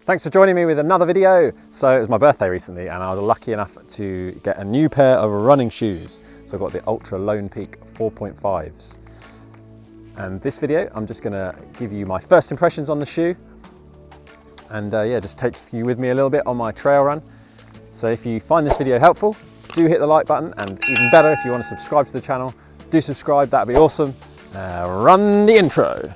Thanks for joining me with another video. So it was my birthday recently and I was lucky enough to get a new pair of running shoes. So I've got the Ultra Lone Peak 4.5s. And this video, I'm just gonna give you my first impressions on the shoe and just take you with me a little bit on my trail run. So if you find this video helpful, do hit the like button, and even better, if you want to subscribe to the channel, do subscribe, that'd be awesome. Run the intro.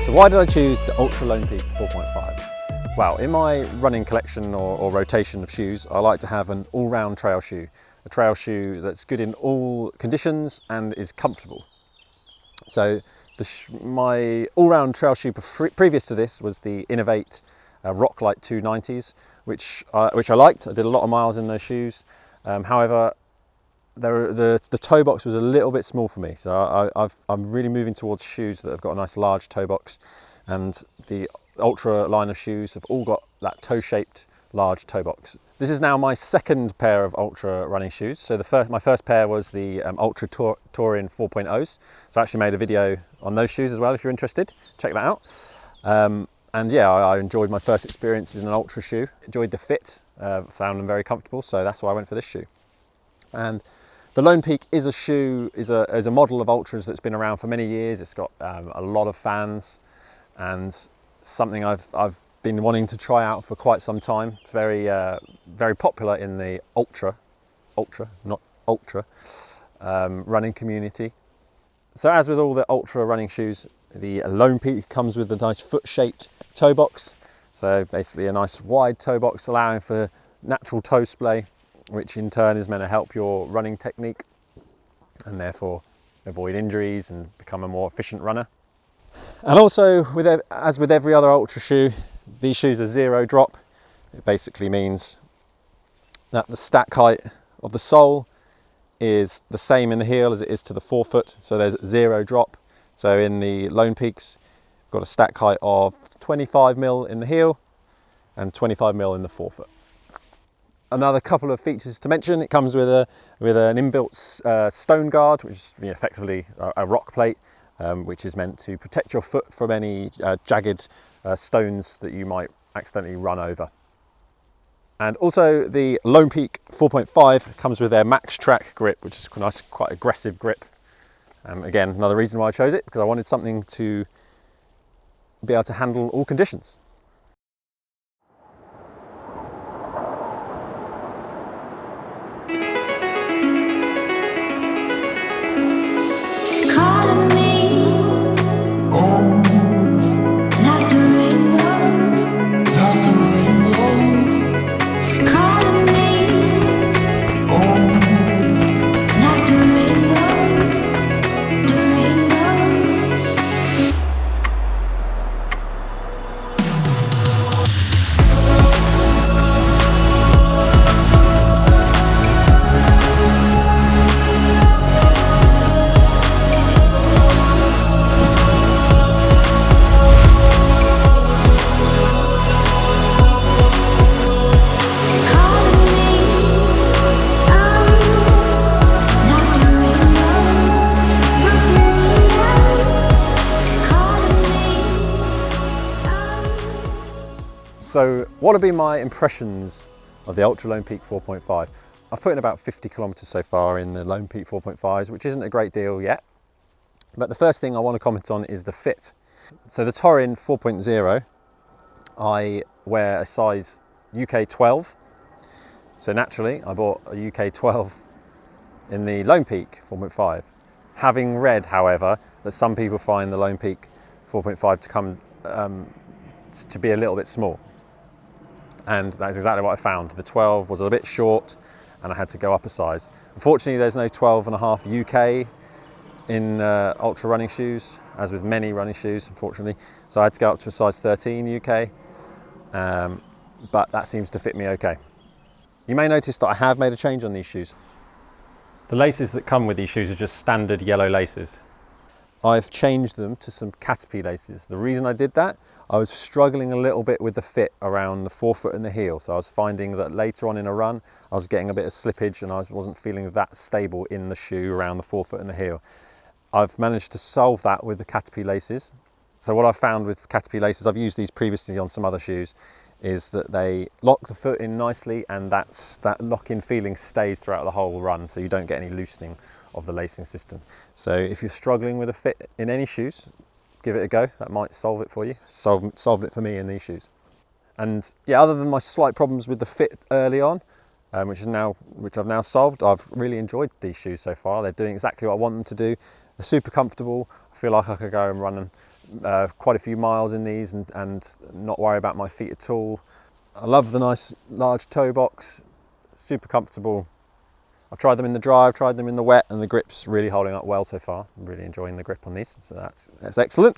So why did I choose the Ultra Lone Peak 4.5? Well, in my running collection or rotation of shoes, I like to have an all-round trail shoe. A trail shoe that's good in all conditions and is comfortable. So my all-round trail shoe previous to this was the Inov-8 Rocklite 290s, which I liked. I did a lot of miles in those shoes. However, the toe box was a little bit small for me, so I'm really moving towards shoes that have got a nice large toe box, and the Ultra line of shoes have all got that toe-shaped large toe box. This is now my second pair of Ultra running shoes. So my first pair was the Ultra Touring 4.0s. So I actually made a video on those shoes as well. If you're interested, check that out. And yeah, I enjoyed my first experience in an Ultra shoe. Enjoyed the fit, found them very comfortable. So that's why I went for this shoe. And the Lone Peak is a shoe, is a model of Ultras that's been around for many years. It's got a lot of fans and something I've been wanting to try out for quite some time. It's very popular in the ultra running community. So as with all the Ultra running shoes, the Lone Peak comes with a nice foot-shaped toe box. So basically a nice wide toe box allowing for natural toe splay, which in turn is meant to help your running technique and therefore avoid injuries and become a more efficient runner. And also, as with every other Ultra shoe, these shoes are zero drop. It basically means that the stack height of the sole is the same in the heel as it is to the forefoot. So there's zero drop. So in the Lone Peaks, you've got a stack height of 25mm in the heel and 25mm in the forefoot. Another couple of features to mention: it comes with an inbuilt stone guard, which is effectively a rock plate, which is meant to protect your foot from any jagged stones that you might accidentally run over. And also the Lone Peak 4.5 comes with their Max Track grip, which is nice, quite aggressive grip. Again, another reason why I chose it, because I wanted something to be able to handle all conditions. So what have been my impressions of the Ultra Lone Peak 4.5? I've put in about 50 kilometers so far in the Lone Peak 4.5s, which isn't a great deal yet. But the first thing I want to comment on is the fit. So the Touring 4.0, I wear a size UK 12. So naturally, I bought a UK 12 in the Lone Peak 4.5. Having read, however, that some people find the Lone Peak 4.5 to come to be a little bit small. And that's exactly what I found. The 12 was a bit short and I had to go up a size. Unfortunately, there's no 12.5 UK in Ultra running shoes, as with many running shoes, unfortunately. So I had to go up to a size 13 UK, but that seems to fit me okay. You may notice that I have made a change on these shoes. The laces that come with these shoes are just standard yellow laces. I've changed them to some Caterpie laces. The reason I did that, I was struggling a little bit with the fit around the forefoot and the heel. So I was finding that later on in a run, I was getting a bit of slippage and I wasn't feeling that stable in the shoe around the forefoot and the heel. I've managed to solve that with the Caterpie laces. So what I've found with Caterpie laces, I've used these previously on some other shoes, is that they lock the foot in nicely, and that lock-in feeling stays throughout the whole run, so you don't get any loosening of the lacing system. So if you're struggling with a fit in any shoes, give it a go. That might solve it for you. Solved it for me in these shoes. And yeah, other than my slight problems with the fit early on, which I've now solved, I've really enjoyed these shoes so far. They're doing exactly what I want them to do. They're super comfortable. I feel like I could go and run quite a few miles in these and not worry about my feet at all. I love the nice large toe box, super comfortable. I've tried them in the dry, I've tried them in the wet, and the grip's really holding up well so far. I'm really enjoying the grip on these, so that's excellent.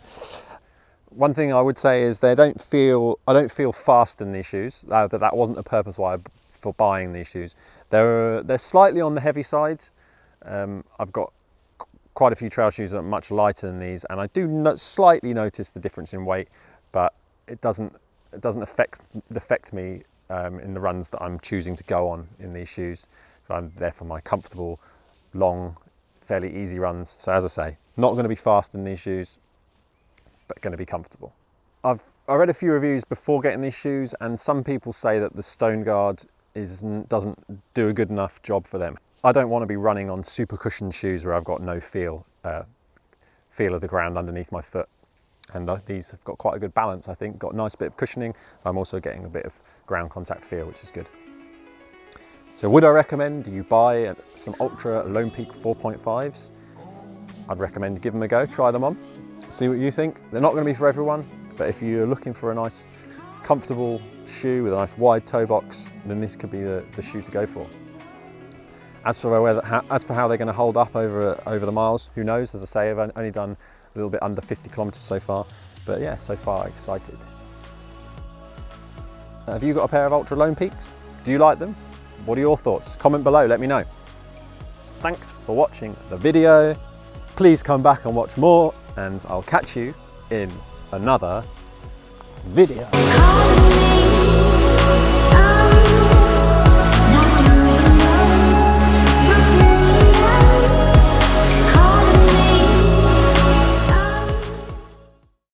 One thing I would say is I don't feel fast in these shoes. That wasn't the purpose for buying these shoes. They're slightly on the heavy side. I've got quite a few trail shoes that are much lighter than these, and I do slightly notice the difference in weight, but it doesn't affect me in the runs that I'm choosing to go on in these shoes. So I'm there for my comfortable, long, fairly easy runs. So as I say, not going to be fast in these shoes, but going to be comfortable. I read a few reviews before getting these shoes, and some people say that the Stoneguard doesn't do a good enough job for them. I don't want to be running on super cushioned shoes where I've got no feel of the ground underneath my foot. And these have got quite a good balance, I think. Got a nice bit of cushioning. I'm also getting a bit of ground contact feel, which is good. So would I recommend you buy some Altra Lone Peak 4.5s? I'd recommend you give them a go, try them on, see what you think. They're not going to be for everyone, but if you're looking for a nice, comfortable shoe with a nice wide toe box, then this could be the shoe to go for. As for how they're going to hold up over the miles, who knows? As I say, I've only done a little bit under 50 kilometers so far, but yeah, so far excited. Have you got a pair of Altra Lone Peaks? Do you like them? What are your thoughts? Comment below, let me know. Thanks for watching the video. Please come back and watch more, and I'll catch you in another video.